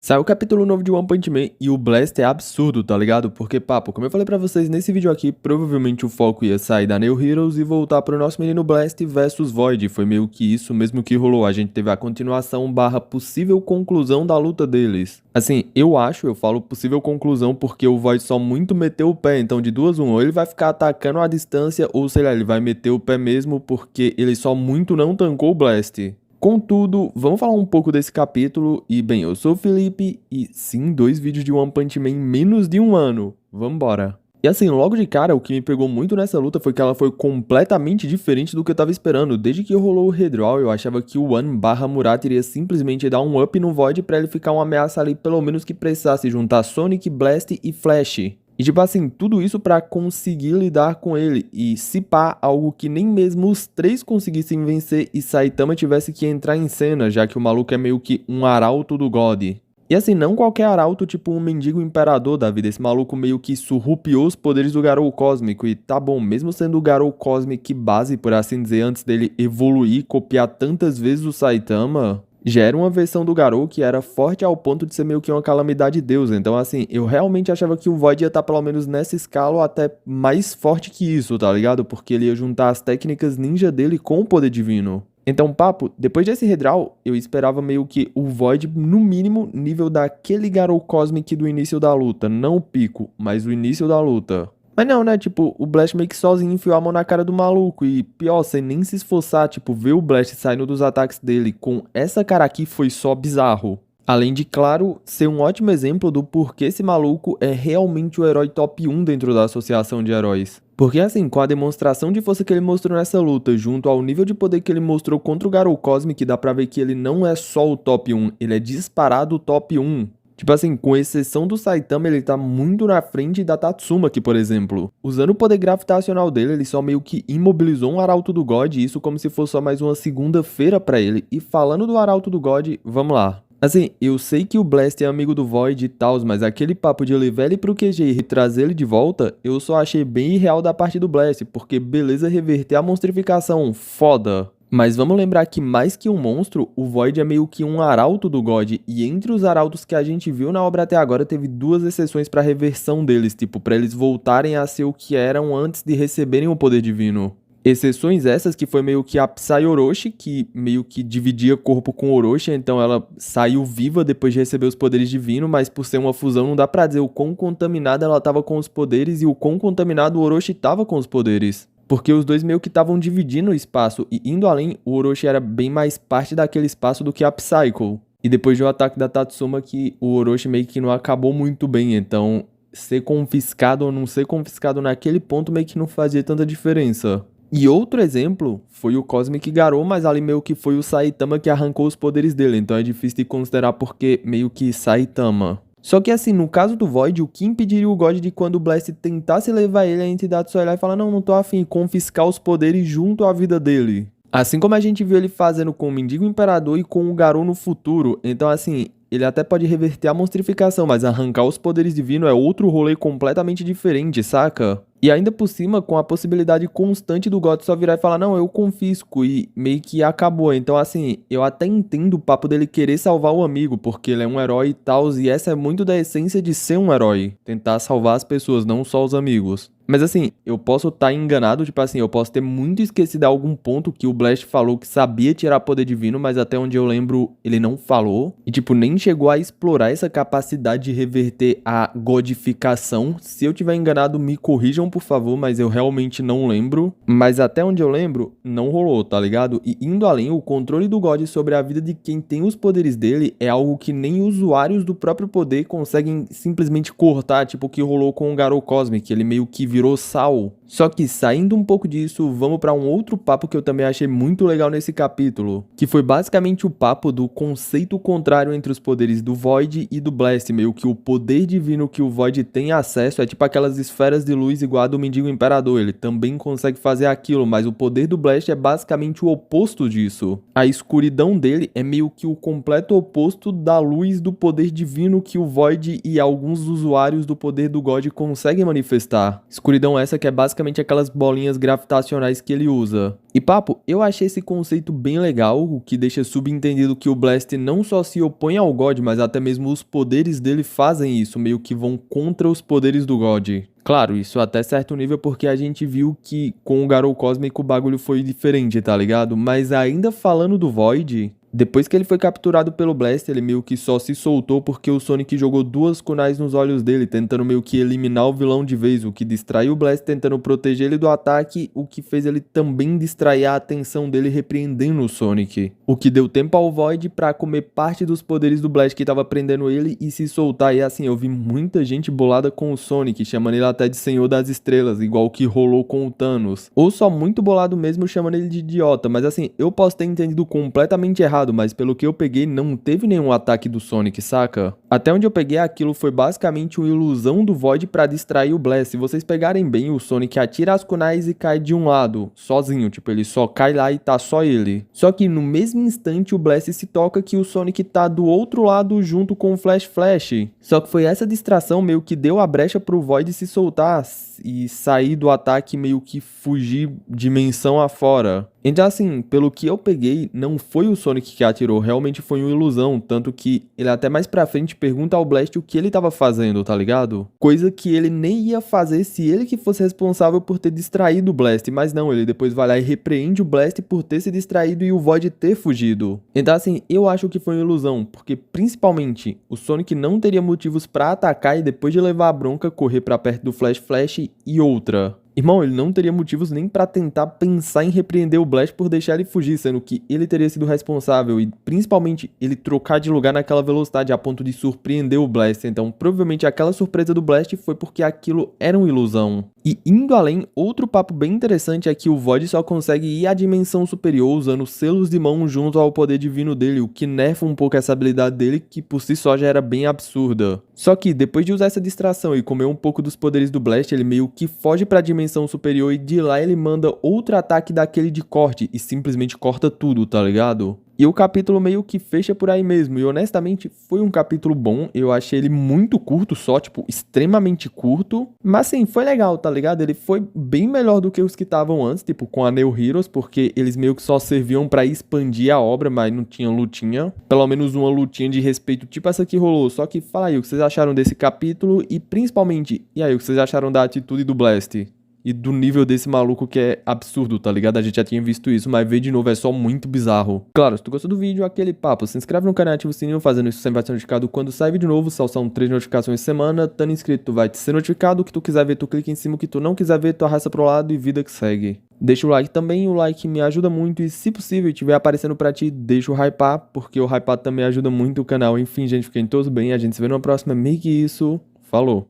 Saiu o capítulo novo de One Punch Man e o Blast é absurdo, tá ligado? Porque, papo, como eu falei pra vocês nesse vídeo aqui, provavelmente o foco ia sair da Neo Heroes e voltar pro nosso menino Blast versus Void. Foi meio que isso mesmo que rolou. A gente teve a continuação barra possível conclusão da luta deles. Assim, eu falo possível conclusão porque o Void só muito meteu o pé, então de duas uma, ou ele vai ficar atacando à distância, ou sei lá, ele vai meter o pé mesmo porque ele só muito não tancou o Blast. Contudo, vamos falar um pouco desse capítulo e, bem, eu sou o Felipe e sim, 2 vídeos de One Punch Man em menos de um ano. Vambora. E assim, logo de cara, o que me pegou muito nessa luta foi que ela foi completamente diferente do que eu tava esperando. Desde que rolou o redraw, eu achava que o One/Murat iria simplesmente dar um up no Void pra ele ficar uma ameaça ali, pelo menos que precisasse juntar Sonic, Blast e Flash. E tipo assim, tudo isso pra conseguir lidar com ele e se pá, algo que nem mesmo os três conseguissem vencer e Saitama tivesse que entrar em cena, já que o maluco é meio que um arauto do God. E assim, não qualquer arauto, tipo um mendigo imperador da vida, esse maluco meio que surrupiou os poderes do Garou Cósmico e tá bom, mesmo sendo o Garou Cósmico base, por assim dizer, antes dele evoluir e copiar tantas vezes o Saitama, já era uma versão do Garou que era forte ao ponto de ser meio que uma calamidade deusa. Então, assim, eu realmente achava que o Void ia estar pelo menos nessa escala ou até mais forte que isso, tá ligado? Porque ele ia juntar as técnicas ninja dele com o poder divino. Então, papo, depois desse redraw, eu esperava meio que o Void, no mínimo, nível daquele Garou Cosmic do início da luta. Não o pico, mas o início da luta. Mas não, né? Tipo, o Blast meio que sozinho enfiou a mão na cara do maluco. E pior, sem nem se esforçar, tipo, ver o Blast saindo dos ataques dele com essa cara aqui foi só bizarro. Além de, claro, ser um ótimo exemplo do porquê esse maluco é realmente o herói top 1 dentro da associação de heróis. Porque assim, com a demonstração de força que ele mostrou nessa luta, junto ao nível de poder que ele mostrou contra o Garou Cosmic, dá pra ver que ele não é só o top 1, ele é disparado o top 1. Tipo assim, com exceção do Saitama, ele tá muito na frente da Tatsuma aqui, por exemplo. Usando o poder gravitacional dele, ele só meio que imobilizou um Arauto do God, isso como se fosse só mais uma segunda-feira pra ele. E falando do Arauto do God, vamos lá. Assim, eu sei que o Blast é amigo do Void e tal, mas aquele papo de levar ele pro QG e trazer ele de volta, eu só achei bem irreal da parte do Blast, porque beleza reverter a monstrificação, foda. Mas vamos lembrar que mais que um monstro, o Void é meio que um arauto do God, e entre os arautos que a gente viu na obra até agora, teve duas exceções pra reversão deles, tipo, pra eles voltarem a ser o que eram antes de receberem o poder divino. Exceções essas que foi meio que a Psy Orochi, que meio que dividia corpo com Orochi, então ela saiu viva depois de receber os poderes divinos, mas por ser uma fusão não dá pra dizer o quão contaminada ela tava com os poderes e o quão contaminado o Orochi tava com os poderes. Porque os dois meio que estavam dividindo o espaço e indo além, o Orochi era bem mais parte daquele espaço do que a Psycho. E depois do ataque da Tatsuma que o Orochi meio que não acabou muito bem, então ser confiscado ou não ser confiscado naquele ponto meio que não fazia tanta diferença. E outro exemplo foi o Cosmic Garou, mas ali meio que foi o Saitama que arrancou os poderes dele, então é difícil de considerar porque meio que Saitama. Só que assim, no caso do Void, o que impediria o God de quando o Blast tentasse levar ele, a entidade só olhar e falar, não tô afim, confiscar os poderes junto à vida dele. Assim como a gente viu ele fazendo com o Mendigo Imperador e com o Garou no futuro, então assim, ele até pode reverter a monstrificação, mas arrancar os poderes divinos é outro rolê completamente diferente, saca? E ainda por cima, com a possibilidade constante do God só virar e falar, não, eu confisco, e meio que acabou. Então, assim, eu até entendo o papo dele querer salvar o amigo, porque ele é um herói e tal, e essa é muito da essência de ser um herói. Tentar salvar as pessoas, não só os amigos. Mas assim, eu posso estar enganado, tipo assim, eu posso ter muito esquecido algum ponto que o Blast falou que sabia tirar poder divino, mas até onde eu lembro, ele não falou. E tipo, nem chegou a explorar essa capacidade de reverter a godificação. Se eu tiver enganado, me corrijam, por favor, mas eu realmente não lembro. Mas até onde eu lembro, não rolou, tá ligado? E indo além, o controle do God sobre a vida de quem tem os poderes dele é algo que nem usuários do próprio poder conseguem simplesmente cortar, tipo o que rolou com o Garou Cosmic, ele meio que virou sal. Só que saindo um pouco disso, vamos para um outro papo que eu também achei muito legal nesse capítulo, que foi basicamente o papo do conceito contrário entre os poderes do Void e do Blast, meio que o poder divino que o Void tem acesso é tipo aquelas esferas de luz igual a do Mendigo Imperador, ele também consegue fazer aquilo, mas o poder do Blast é basicamente o oposto disso. A escuridão dele é meio que o completo oposto da luz do poder divino que o Void e alguns usuários do poder do God conseguem manifestar. Escuridão essa que é basicamente basicamente aquelas bolinhas gravitacionais que ele usa. E papo, eu achei esse conceito bem legal, o que deixa subentendido que o Blast não só se opõe ao God, mas até mesmo os poderes dele fazem isso, meio que vão contra os poderes do God. Claro, isso até certo nível porque a gente viu que com o Garou Cósmico o bagulho foi diferente, tá ligado? Mas ainda falando do Void, depois que ele foi capturado pelo Blast, ele meio que só se soltou porque o Sonic jogou 2 kunais nos olhos dele, tentando meio que eliminar o vilão de vez, o que distraiu o Blast tentando proteger ele do ataque, o que fez ele também distrair a atenção dele repreendendo o Sonic. O que deu tempo ao Void pra comer parte dos poderes do Blast que tava prendendo ele e se soltar. E assim, eu vi muita gente bolada com o Sonic, chamando ele até de Senhor das Estrelas, igual o que rolou com o Thanos. Ou só muito bolado mesmo chamando ele de idiota, mas assim, eu posso ter entendido completamente errado, mas pelo que eu peguei, não teve nenhum ataque do Sonic, saca? Até onde eu peguei, aquilo foi basicamente uma ilusão do Void pra distrair o Blast. Se vocês pegarem bem, o Sonic atira as kunais e cai de um lado, sozinho, tipo, ele só cai lá e tá só ele. Só que no mesmo instante, o Blast se toca que o Sonic tá do outro lado junto com o Flash. Só que foi essa distração meio que deu a brecha pro Void se soltar e sair do ataque, meio que fugir dimensão afora. Então assim, pelo que eu peguei, não foi o Sonic que atirou, realmente foi uma ilusão, tanto que ele até mais pra frente pergunta ao Blast o que ele tava fazendo, tá ligado? Coisa que ele nem ia fazer se ele que fosse responsável por ter distraído o Blast, mas não, ele depois vai lá e repreende o Blast por ter se distraído e o Void ter fugido. Então assim, eu acho que foi uma ilusão, porque principalmente o Sonic não teria motivos pra atacar e depois de levar a bronca, correr pra perto do Flash e outra. Irmão, ele não teria motivos nem pra tentar pensar em repreender o Blast por deixar ele fugir, sendo que ele teria sido responsável e principalmente ele trocar de lugar naquela velocidade a ponto de surpreender o Blast. Então provavelmente aquela surpresa do Blast foi porque aquilo era uma ilusão. E indo além, outro papo bem interessante é que o Void só consegue ir à dimensão superior usando selos de mão junto ao poder divino dele, o que nerfa um pouco essa habilidade dele, que por si só já era bem absurda. Só que depois de usar essa distração e comer um pouco dos poderes do Blast, ele meio que foge pra dimensão superior e de lá ele manda outro ataque daquele de corte e simplesmente corta tudo, tá ligado? E o capítulo meio que fecha por aí mesmo, e honestamente foi um capítulo bom, eu achei ele muito curto só, tipo, extremamente curto, mas sim, foi legal, tá ligado? Ele foi bem melhor do que os que estavam antes, tipo, com a Neo Heroes, porque eles meio que só serviam pra expandir a obra, mas não tinha lutinha, pelo menos uma lutinha de respeito, tipo essa que rolou. Só que fala aí o que vocês acharam desse capítulo e principalmente, e aí o que vocês acharam da atitude do Blast? E do nível desse maluco que é absurdo, tá ligado? A gente já tinha visto isso, mas ver de novo é só muito bizarro. Claro, se tu gostou do vídeo, aquele papo, se inscreve no canal e ativa o sininho, fazendo isso sempre vai ser notificado quando sai vídeo novo, só são 3 notificações por semana, estando inscrito tu vai te ser notificado, o que tu quiser ver tu clica em cima, o que tu não quiser ver tu arrasta pro lado e vida que segue. Deixa o like também, o like me ajuda muito e se possível estiver aparecendo pra ti, deixa o hypar, porque o hypar também ajuda muito o canal. Enfim, gente, fiquem todos bem, a gente se vê numa próxima, meio que isso, falou!